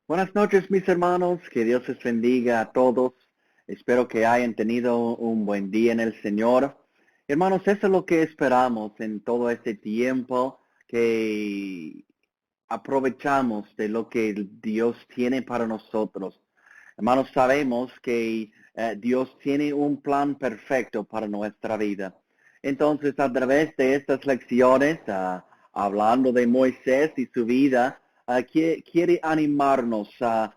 Buenas noches, mis hermanos. Que Dios les bendiga a todos. Espero que hayan tenido un buen día en el Señor. Hermanos, eso es lo que esperamos en todo este tiempo, que aprovechamos de lo que Dios tiene para nosotros. Hermanos, sabemos que Dios tiene un plan perfecto para nuestra vida. Entonces, a través de estas lecciones, hablando de Moisés y su vida, quiere animarnos a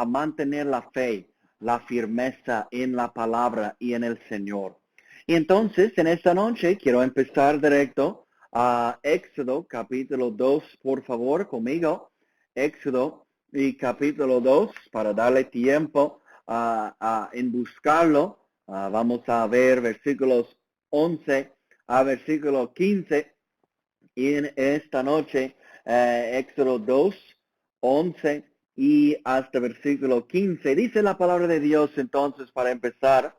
mantener la fe, la firmeza en la palabra y en el Señor. Y entonces, en esta noche, quiero empezar directo a Éxodo capítulo 2, por favor, conmigo. Éxodo y capítulo 2 para darle tiempo en buscarlo. Vamos a ver versículos 11 a versículo 15 y en esta noche Éxodo 2 11 y hasta versículo 15. Dice la palabra de Dios entonces para empezar.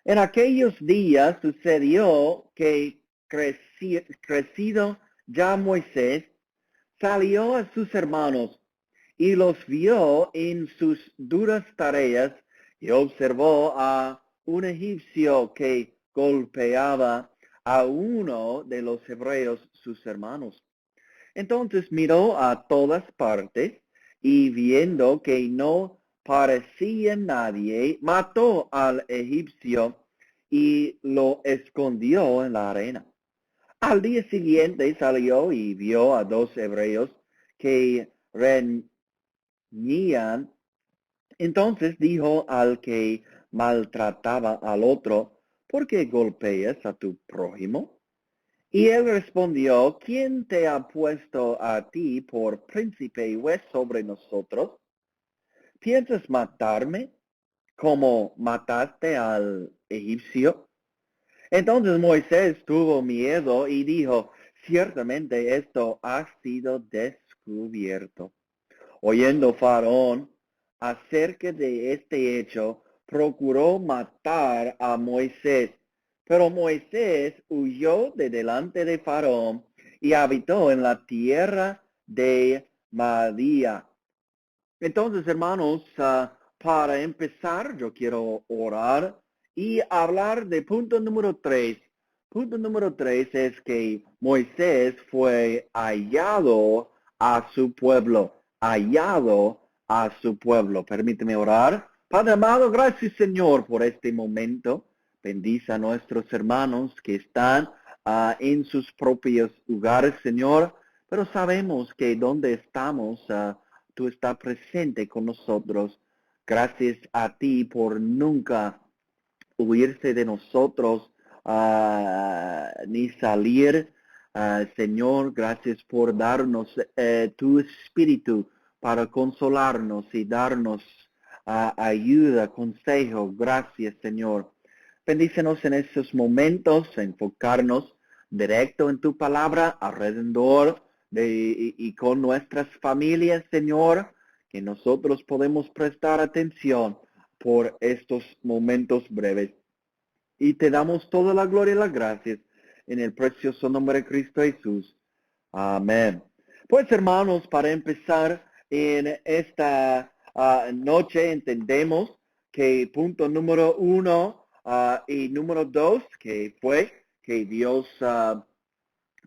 En aquellos días sucedió que crecido ya Moisés salió a sus hermanos y los vio en sus duras tareas y observó a un egipcio que golpeaba a uno de los hebreos, sus hermanos. Entonces miró a todas partes y viendo que no parecía nadie, mató al egipcio y lo escondió en la arena. Al día siguiente salió y vio a dos hebreos que reñían. Entonces dijo al que maltrataba al otro, ¿por qué golpeas a tu prójimo? Y él respondió, ¿quién te ha puesto a ti por príncipe y juez sobre nosotros? ¿Piensas matarme como mataste al egipcio? Entonces Moisés tuvo miedo y dijo, ciertamente esto ha sido descubierto. Oyendo Faraón acerca de este hecho, procuró matar a Moisés. Pero Moisés huyó de delante de Faraón y habitó en la tierra de Madía. Entonces, hermanos, para empezar, yo quiero orar y hablar de punto número 3. Punto número 3 es que Moisés fue hallado a su pueblo, hallado a su pueblo. Permíteme orar. Padre amado, gracias Señor por este momento. Bendice a nuestros hermanos que están en sus propios lugares, Señor. Pero sabemos que donde estamos, tú estás presente con nosotros. Gracias a ti por nunca huirse de nosotros ni salir. Señor, gracias por darnos tu espíritu para consolarnos y darnos ayuda, consejo. Gracias, Señor. Bendícenos en estos momentos, enfocarnos directo en tu palabra, alrededor y con nuestras familias, Señor, que nosotros podemos prestar atención por estos momentos breves. Y te damos toda la gloria y las gracias en el precioso nombre de Cristo Jesús. Amén. Pues hermanos, para empezar en esta noche entendemos que punto número 1 y número 2, que fue que Dios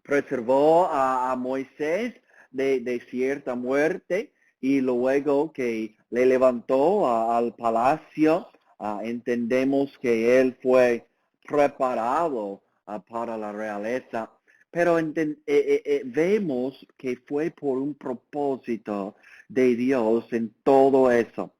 preservó a Moisés de cierta muerte y luego que le levantó al palacio, entendemos que él fue preparado para la realeza, pero vemos que fue por un propósito de Dios en todo eso.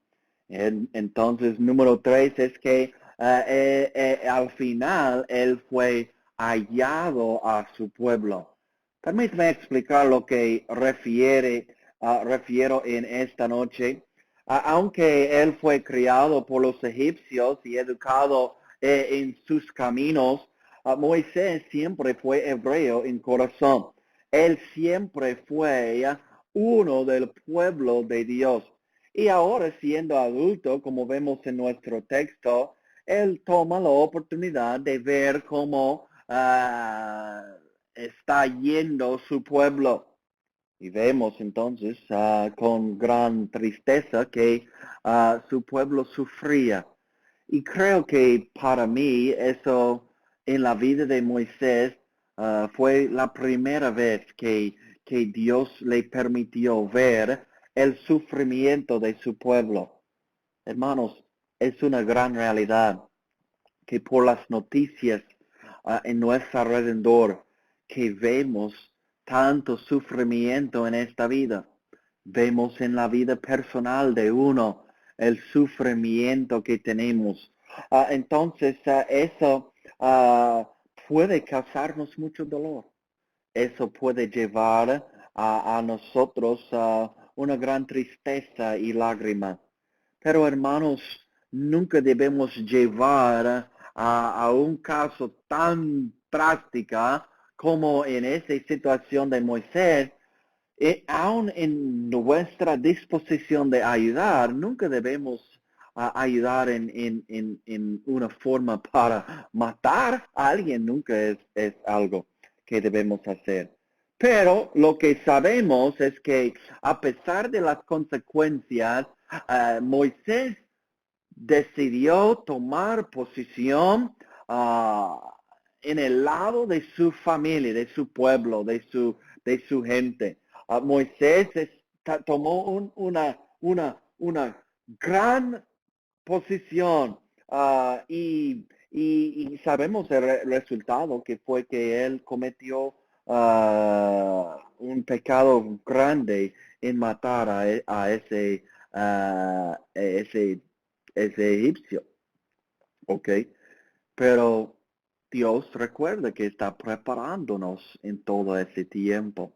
Entonces, número 3 es que al final él fue hallado a su pueblo. Permítame explicar lo que refiero en esta noche. Aunque él fue criado por los egipcios y educado en sus caminos, Moisés siempre fue hebreo en corazón. Él siempre fue uno del pueblo de Dios. Y ahora siendo adulto, como vemos en nuestro texto, él toma la oportunidad de ver cómo está yendo su pueblo. Y vemos entonces con gran tristeza que su pueblo sufría. Y creo que para mí eso en la vida de Moisés fue la primera vez que Dios le permitió ver el sufrimiento de su pueblo. Hermanos, es una gran realidad que por las noticias en nuestro alrededor que vemos tanto sufrimiento en esta vida. Vemos en la vida personal de uno el sufrimiento que tenemos. Entonces, eso puede causarnos mucho dolor. Eso puede llevar a nosotros una gran tristeza y lágrima. Pero hermanos, nunca debemos llevar a un caso tan práctica como en esa situación de Moisés, aún en nuestra disposición de ayudar, nunca debemos ayudar en una forma para matar a alguien, nunca es algo que debemos hacer. Pero lo que sabemos es que a pesar de las consecuencias, Moisés decidió tomar posición en el lado de su familia, de su pueblo, de su gente. Moisés tomó una gran posición y sabemos el resultado que fue que él cometió un pecado grande en matar a ese egipcio, ¿ok? Pero Dios recuerda que está preparándonos en todo ese tiempo.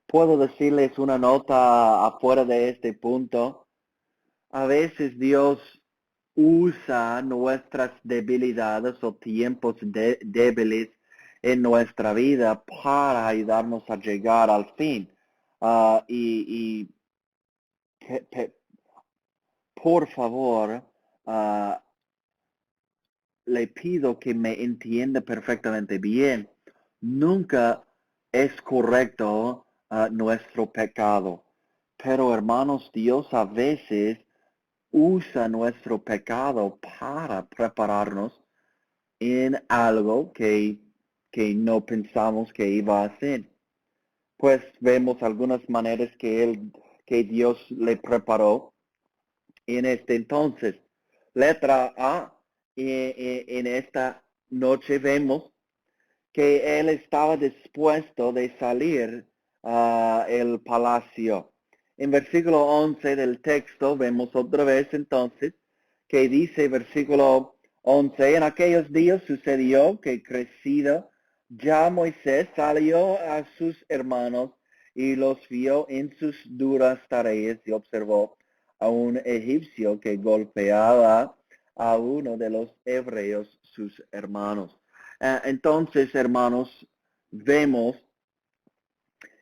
Puedo decirles una nota afuera de este punto. A veces Dios usa nuestras debilidades o tiempos débiles en nuestra vida para ayudarnos a llegar al fin. Y por favor, le pido que me entienda perfectamente bien. Nunca es correcto nuestro pecado. Pero hermanos, Dios a veces usa nuestro pecado para prepararnos en algo que no pensamos que iba a hacer. Pues vemos algunas maneras que Dios le preparó en este entonces. Letra A, en esta noche vemos que él estaba dispuesto de salir el palacio. En versículo 11 del texto vemos otra vez entonces que dice versículo 11, en aquellos días sucedió que crecido ya Moisés salió a sus hermanos y los vio en sus duras tareas y observó a un egipcio que golpeaba a uno de los hebreos, sus hermanos. Entonces, hermanos, vemos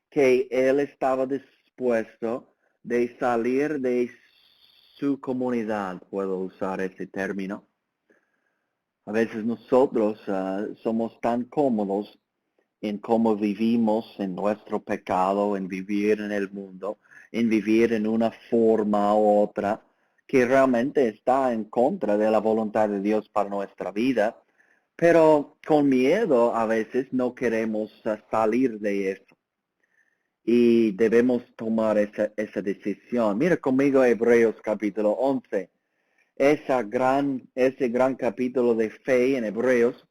que él estaba dispuesto de salir de su comunidad, puedo usar ese término. A veces nosotros somos tan cómodos en cómo vivimos, en nuestro pecado, en vivir en el mundo, en vivir en una forma u otra, que realmente está en contra de la voluntad de Dios para nuestra vida. Pero con miedo a veces no queremos salir de eso. Y debemos tomar esa decisión. Mira conmigo Hebreos capítulo 11. Ese gran capítulo de fe en Hebreos.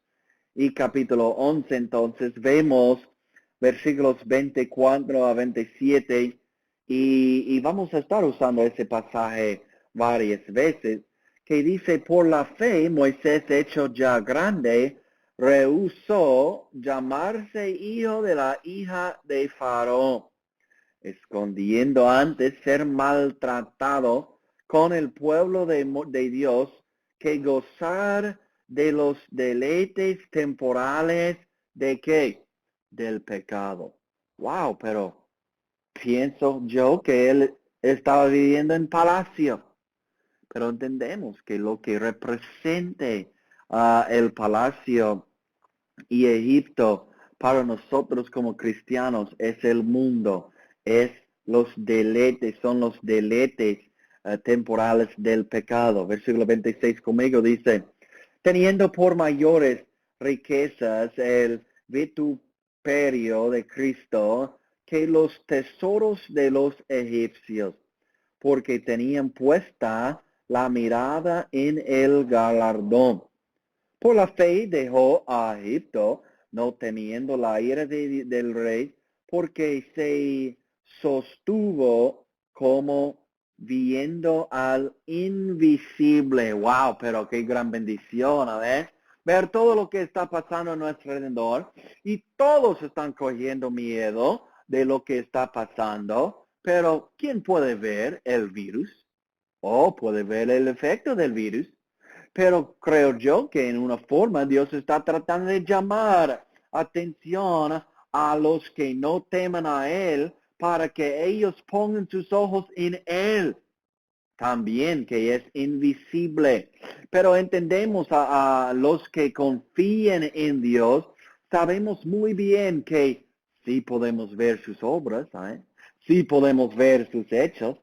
Y capítulo 11 entonces vemos versículos 24 a 27. Y vamos a estar usando ese pasaje varias veces, que dice, por la fe, Moisés, hecho ya grande, rehusó llamarse hijo de la hija de Faraón, escondiendo antes ser maltratado con el pueblo de Dios que gozar de los deleites temporales de qué? Del pecado. Wow, pero pienso yo que él estaba viviendo en palacio. Pero entendemos que lo que represente el palacio y Egipto para nosotros como cristianos es el mundo. es los deleites, son los deleites temporales del pecado. Versículo 26 conmigo dice, teniendo por mayores riquezas el vituperio de Cristo que los tesoros de los egipcios, porque tenían puesta la mirada en el galardón. Por la fe dejó a Egipto, no temiendo la ira del rey, porque se sostuvo como viendo al invisible. Wow, pero qué gran bendición, a ver todo lo que está pasando a nuestro alrededor y todos están cogiendo miedo de lo que está pasando, pero ¿quién puede ver el virus? ¿O puede ver el efecto del virus? Pero creo yo que en una forma Dios está tratando de llamar atención a los que no temen a Él para que ellos pongan sus ojos en Él también, que es invisible. Pero entendemos a los que confían en Dios, sabemos muy bien que sí podemos ver sus obras, sí podemos ver sus hechos,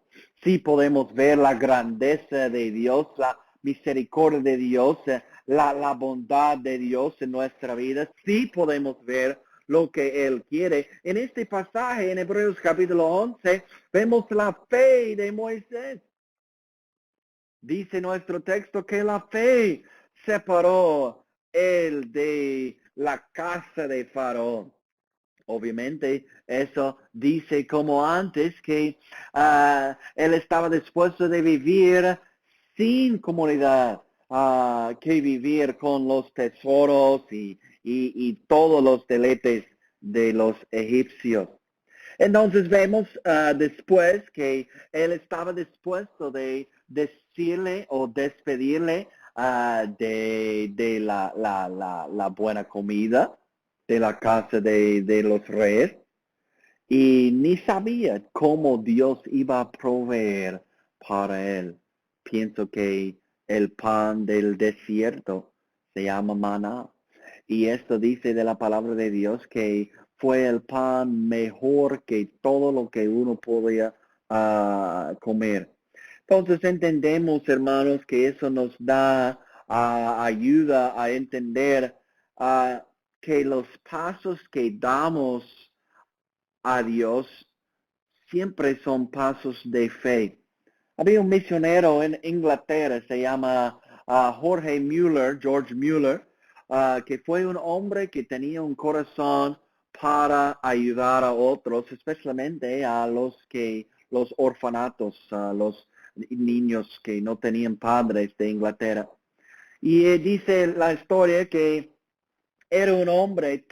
sí podemos ver la grandeza de Dios, la misericordia de Dios, la bondad de Dios en nuestra vida, sí podemos ver lo que Él quiere. En este pasaje, en Hebreos capítulo 11, vemos la fe de Moisés. Dice nuestro texto que la fe separó él de la casa de Faraón. Obviamente, eso dice como antes que él estaba dispuesto de vivir sin comunidad, que vivir con los tesoros y todos los deleites de los egipcios. Entonces vemos después que él estaba dispuesto de decirle o despedirle de la buena comida de la casa de los reyes y ni sabía cómo Dios iba a proveer para él. Pienso que el pan del desierto se llama maná. Y esto dice de la palabra de Dios que fue el pan mejor que todo lo que uno podía comer. Entonces entendemos, hermanos, que eso nos da ayuda a entender que los pasos que damos a Dios siempre son pasos de fe. Había un misionero en Inglaterra, se llama George Mueller, que fue un hombre que tenía un corazón para ayudar a otros, especialmente a los orfanatos, a los niños que no tenían padres de Inglaterra. Y dice la historia que era un hombre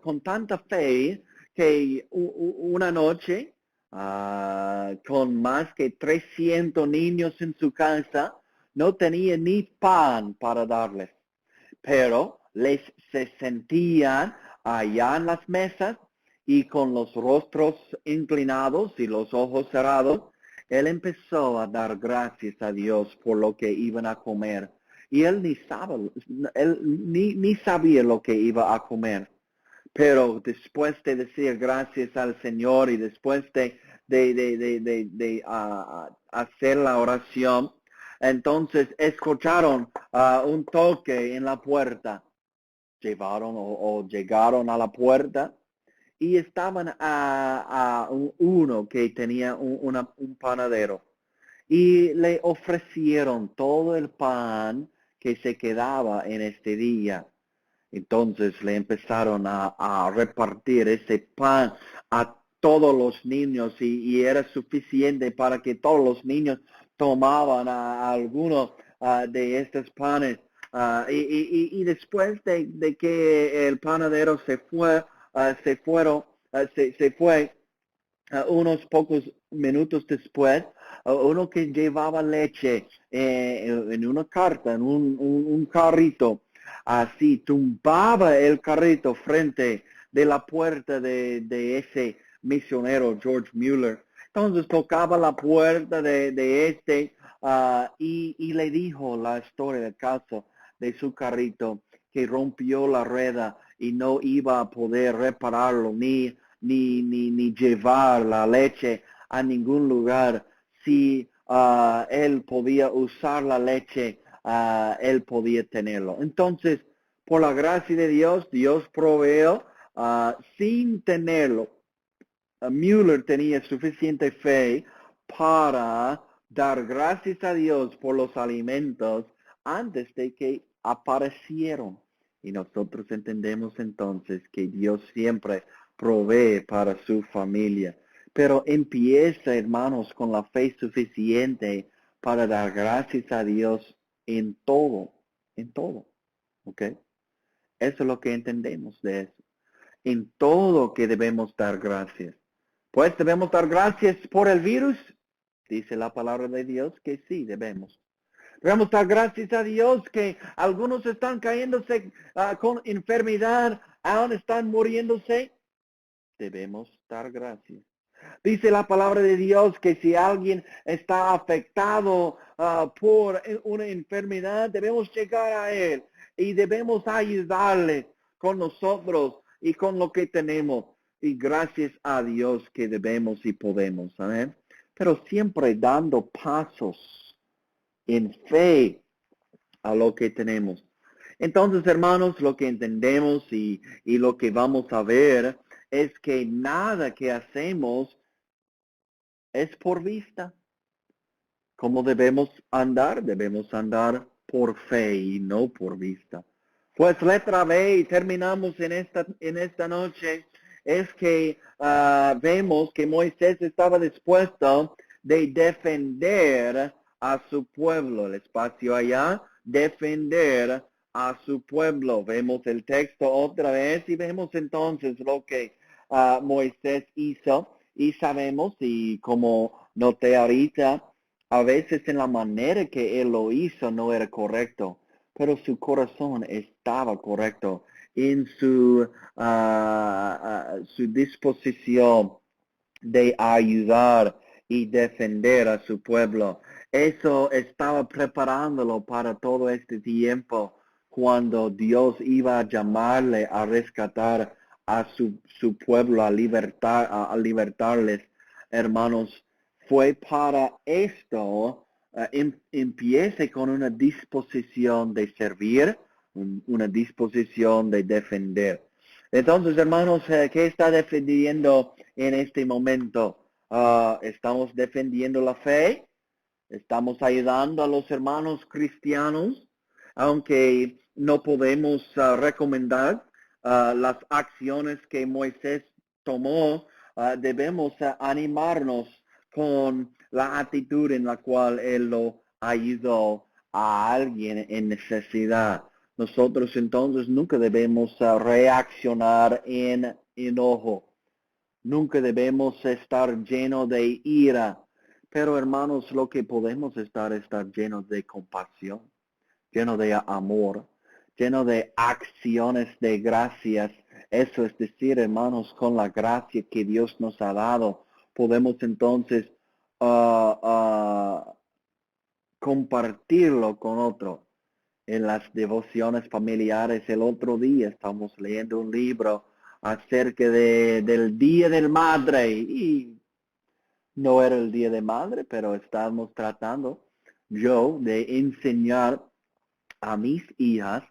con tanta fe que una noche, con más que 300 niños en su casa, no tenía ni pan para darles, pero les se sentían allá en las mesas y con los rostros inclinados y los ojos cerrados, él empezó a dar gracias a Dios por lo que iban a comer. Y él ni sabía lo que iba a comer. Pero después de decir gracias al Señor y después de hacer la oración, entonces escucharon un toque en la puerta. Llegaron a la puerta y estaban a uno que tenía un panadero y le ofrecieron todo el pan que se quedaba en este día. Entonces le empezaron a repartir ese pan a todos los niños y era suficiente para que todos los niños tomaban algunos de estos panes. Y después de que el panadero se fue unos pocos minutos después, uno que llevaba leche en una carta, en un carrito, así tumbaba el carrito frente de la puerta de ese misionero George Mueller. Entonces tocaba la puerta de este y le dijo la historia del caso de su carrito que rompió la rueda y no iba a poder repararlo ni llevar la leche a ningún lugar. Si él podía usar la leche, él podía tenerlo. Entonces, por la gracia de Dios, Dios proveó sin tenerlo. Müller tenía suficiente fe para dar gracias a Dios por los alimentos antes de que aparecieron. Y nosotros entendemos entonces que Dios siempre provee para su familia. Pero empieza, hermanos, con la fe suficiente para dar gracias a Dios en todo, en todo. ¿Ok? Eso es lo que entendemos de eso. En todo que debemos dar gracias. Pues debemos dar gracias por el virus. Dice la palabra de Dios que sí, debemos. Debemos dar gracias a Dios que algunos están cayéndose con enfermedad, aún están muriéndose. Debemos dar gracias. Dice la palabra de Dios que si alguien está afectado por una enfermedad, debemos llegar a él y debemos ayudarle con nosotros y con lo que tenemos. Y gracias a Dios que debemos y podemos. Amén. Pero siempre dando pasos en fe a lo que tenemos. Entonces, hermanos, lo que entendemos y lo que vamos a ver es que nada que hacemos es por vista. ¿Cómo debemos andar? Debemos andar por fe y no por vista. Pues letra B y terminamos en esta noche es que vemos que Moisés estaba dispuesto de defender a su pueblo. El espacio allá, defender a su pueblo. Vemos el texto otra vez y vemos entonces lo que Moisés hizo y sabemos y como noté ahorita, a veces en la manera que él lo hizo no era correcto, pero su corazón estaba correcto en su disposición de ayudar y defender a su pueblo. Eso estaba preparándolo para todo este tiempo cuando Dios iba a llamarle a rescatar a su pueblo, a libertarles, hermanos. Fue para esto, empiece con una disposición de servir, una disposición de defender. Entonces, hermanos, ¿qué está defendiendo en este momento? Estamos defendiendo la fe, estamos ayudando a los hermanos cristianos, aunque no podemos recomendar las acciones que Moisés tomó, debemos animarnos con la actitud en la cual él lo ayudó a alguien en necesidad. Nosotros entonces nunca debemos reaccionar en enojo. Nunca debemos estar llenos de ira. Pero hermanos, lo que podemos estar llenos de compasión, llenos de amor, llenos de acciones de gracias. Eso es decir, hermanos, con la gracia que Dios nos ha dado, podemos entonces compartirlo con otro. En las devociones familiares el otro día estamos leyendo un libro acerca del Día del Madre y no era el Día de Madre, pero estamos tratando yo de enseñar a mis hijas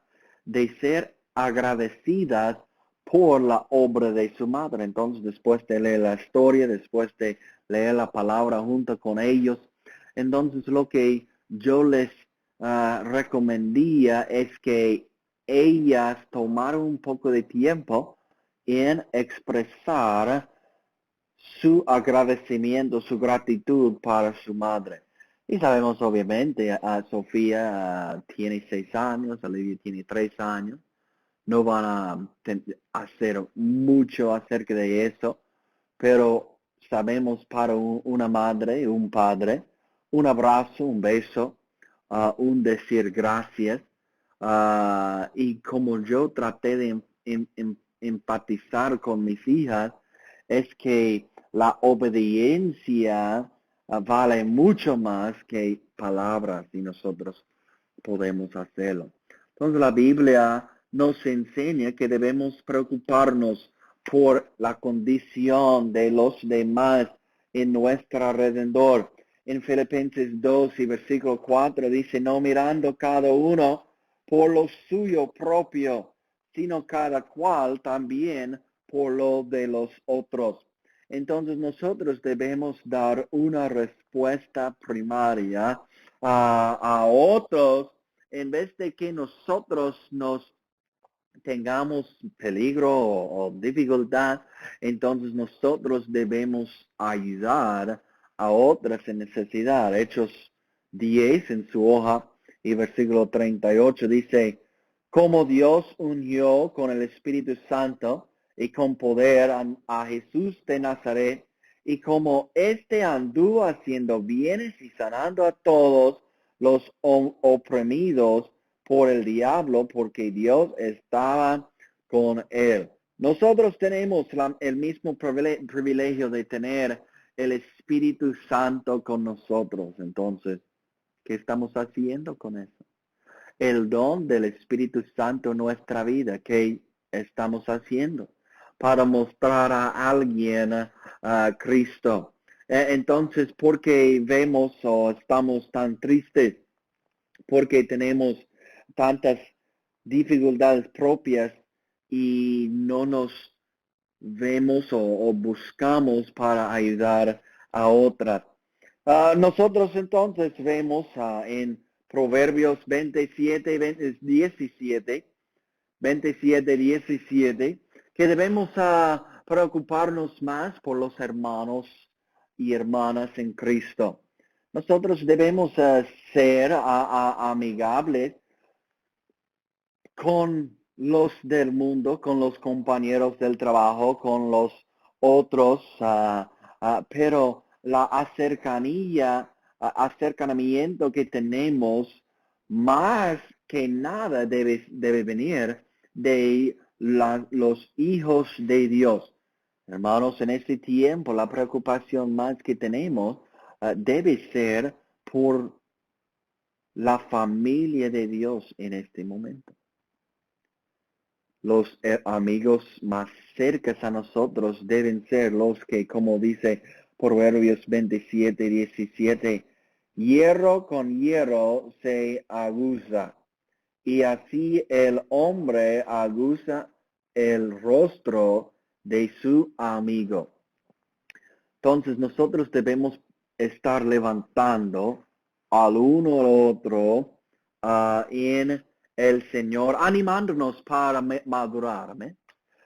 de ser agradecidas por la obra de su madre. Entonces, después de leer la historia, después de leer la palabra junto con ellos, entonces lo que yo les recomendía es que ellas tomaran un poco de tiempo en expresar su agradecimiento, su gratitud para su madre. Y sabemos obviamente, a Sofía tiene 6 años, Olivia tiene 3 años. No van a hacer mucho acerca de eso, pero sabemos para una madre y un padre, un abrazo, un beso, un decir gracias. Y como yo traté de empatizar con mis hijas, es que la obediencia vale mucho más que palabras y nosotros podemos hacerlo. Entonces la Biblia nos enseña que debemos preocuparnos por la condición de los demás en nuestro alrededor. En Filipenses 2 y versículo 4 dice, no mirando cada uno por lo suyo propio, sino cada cual también por lo de los otros. Entonces nosotros debemos dar una respuesta primaria a otros en vez de que nosotros nos tengamos peligro o dificultad, entonces nosotros debemos ayudar a otras en necesidad. Hechos 10 en su hoja y versículo 38 dice, como Dios unió con el Espíritu Santo y con poder a Jesús de Nazaret, y como éste anduvo haciendo bienes y sanando a todos los oprimidos por el diablo, porque Dios estaba con él. Nosotros tenemos el mismo privilegio de tener el Espíritu Santo con nosotros. Entonces, ¿qué estamos haciendo con eso? El don del Espíritu Santo en nuestra vida, ¿qué estamos haciendo? Para mostrar a alguien a Cristo. Entonces, porque vemos o estamos tan tristes, porque tenemos tantas dificultades propias y no nos vemos o buscamos para ayudar a otras. Nosotros entonces vemos en Proverbios 27, 17, 27, 17, que debemos preocuparnos más por los hermanos y hermanas en Cristo. Nosotros debemos ser amigables con los del mundo, con los compañeros del trabajo, con los otros, pero la acercamiento que tenemos más que nada debe venir de los hijos de Dios. Hermanos, en este tiempo la preocupación más que tenemos debe ser por la familia de Dios en este momento. Los amigos más cercanos a nosotros deben ser los que, como dice Proverbios 27, 17, hierro con hierro se aguza, y así el hombre aguza el rostro de su amigo. Entonces nosotros debemos estar levantando al uno al otro en el Señor, animándonos para madurar,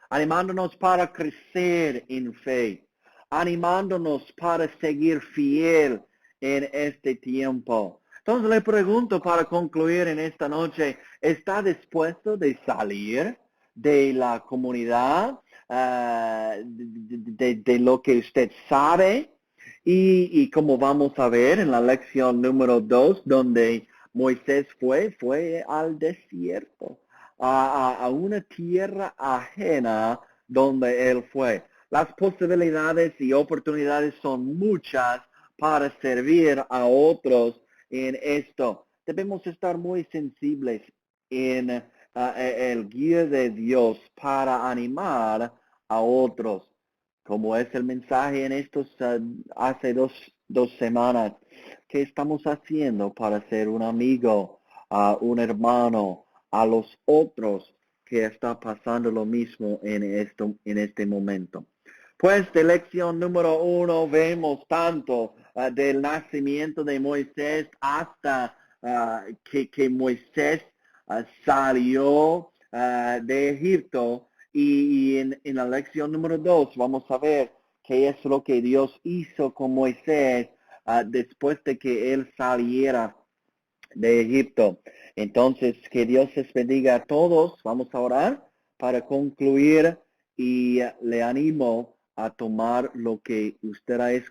animándonos para crecer en fe, animándonos para seguir fiel en este tiempo. Entonces le pregunto para concluir en esta noche, ¿está dispuesto de salir de la comunidad, de lo que usted sabe? Y como vamos a ver en la lección número 2, donde Moisés fue al desierto, a una tierra ajena donde él fue. Las posibilidades y oportunidades son muchas para servir a otros en esto. Debemos estar muy sensibles en el guía de Dios para animar a otros. Como es el mensaje en estos, hace dos semanas, ¿qué estamos haciendo para ser un amigo, un hermano, a los otros que está pasando lo mismo en este momento? Pues de lección número 1 vemos tanto del nacimiento de Moisés hasta que Moisés salió de Egipto, y en la lección número 2 vamos a ver qué es lo que Dios hizo con Moisés después de que él saliera de Egipto. Entonces, que Dios les bendiga a todos. Vamos a orar para concluir y le animo a tomar lo que usted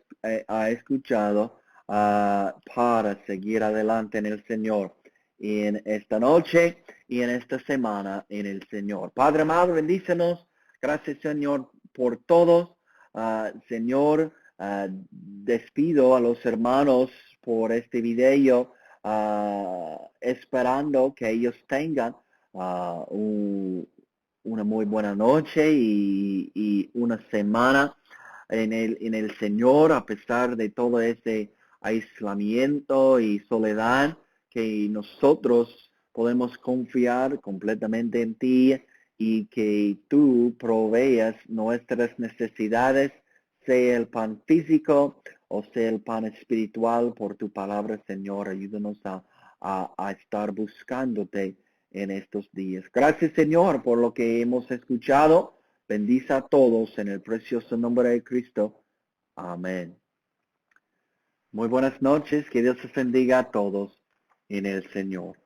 ha escuchado para seguir adelante en el Señor en esta noche y en esta semana en el Señor. Padre amado, bendícenos. Gracias, Señor, por todos. Señor, despido a los hermanos por este video, esperando que ellos tengan una muy buena noche y una semana en el Señor, a pesar de todo ese aislamiento y soledad, que nosotros podemos confiar completamente en ti y que tú proveas nuestras necesidades, sea el pan físico o sea el pan espiritual por tu palabra, Señor. Ayúdanos a estar buscándote en estos días. Gracias, Señor, por lo que hemos escuchado. Bendice a todos en el precioso nombre de Cristo. Amén. Muy buenas noches. Que Dios os bendiga a todos en el Señor.